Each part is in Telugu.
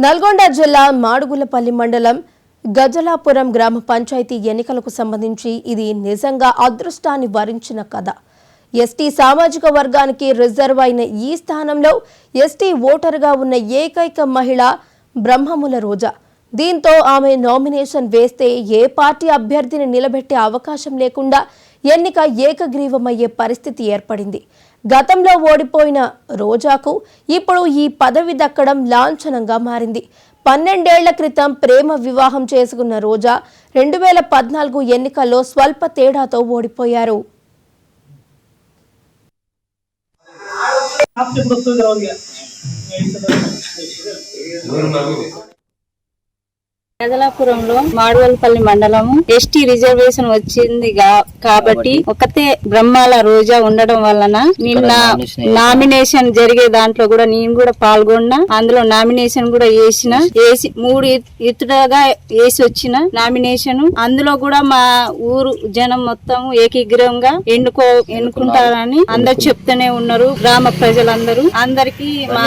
నల్గొండ జిల్లా మాడుగులపల్లి మండలం గజలాపురం గ్రామ పంచాయతీ ఎన్నికలకు సంబంధించి ఇది నిజంగా అదృష్టాన్ని వరించిన కథ. ఎస్టీ సామాజిక వర్గానికి రిజర్వ్ అయిన ఈ స్థానంలో ఎస్టీ ఓటరుగా ఉన్న ఏకైక మహిళ బ్రహ్మముల రోజా. దీంతో ఆమె నామినేషన్ వేస్తే ఏ పార్టీ అభ్యర్థిని నిలబెట్టే అవకాశం లేకుండా ఎన్నిక ఏకగ్రీవమయ్యే పరిస్థితి ఏర్పడింది. గతంలో ఓడిపోయిన రోజాకు ఇప్పుడు ఈ పదవి దక్కడం లాంఛనంగా మారింది. 12 ఏళ్ల క్రితం ప్రేమ వివాహం చేసుకున్న రోజా 2014 ఎన్నికల్లో స్వల్ప తేడాతో ఓడిపోయారు. గజలాపురంలో మాడుగులపల్లి మండలము ఎస్టీ రిజర్వేషన్ వచ్చింది కాబట్టి ఒకతే బ్రహ్మాల రోజా ఉండడం వలన నిన్న నామినేషన్ జరిగే దాంట్లో కూడా నేను కూడా పాల్గొన్నా. అందులో నామినేషన్ కూడా వేసి 3 ఇతరుగా వేసి వచ్చిన నామినేషన్. అందులో కూడా మా ఊరు జనం మొత్తం ఏకీగ్రహంగా ఎన్నుకుంటారని అందరు చెప్తూనే ఉన్నారు. గ్రామ ప్రజలందరూ అందరికి మా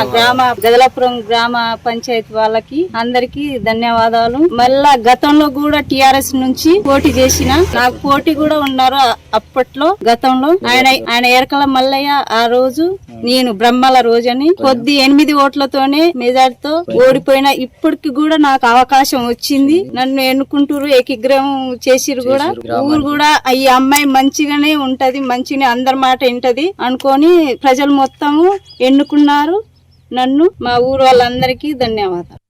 గజలాపురం గ్రామ పంచాయతీ వాళ్ళకి అందరికి ధన్యవాదాలు. మళ్ళా గతంలో కూడా టిఆర్ఎస్ నుంచి పోటీ చేసిన నాకు పోటీ కూడా ఉన్నారు. అప్పట్లో గతంలో ఆయన ఎరకల మల్లయ్య ఆ రోజు నేను బ్రహ్మల రోజని 8 ఓట్లతోనే మెజార్టీతో ఓడిపోయినా. ఇప్పటికి కూడా నాకు అవకాశం వచ్చింది. నన్ను ఎన్నుకుంటూరు, ఏకీగ్రహం చేసిరు కూడా. ఊరు కూడా ఈ అమ్మాయి మంచిగానే ఉంటది, మంచిగానే అందరి మాట వింటది అనుకొని ప్రజలు మొత్తము ఎన్నుకున్నారు నన్ను. మా ఊరు వాళ్ళందరికీ ధన్యవాదాలు.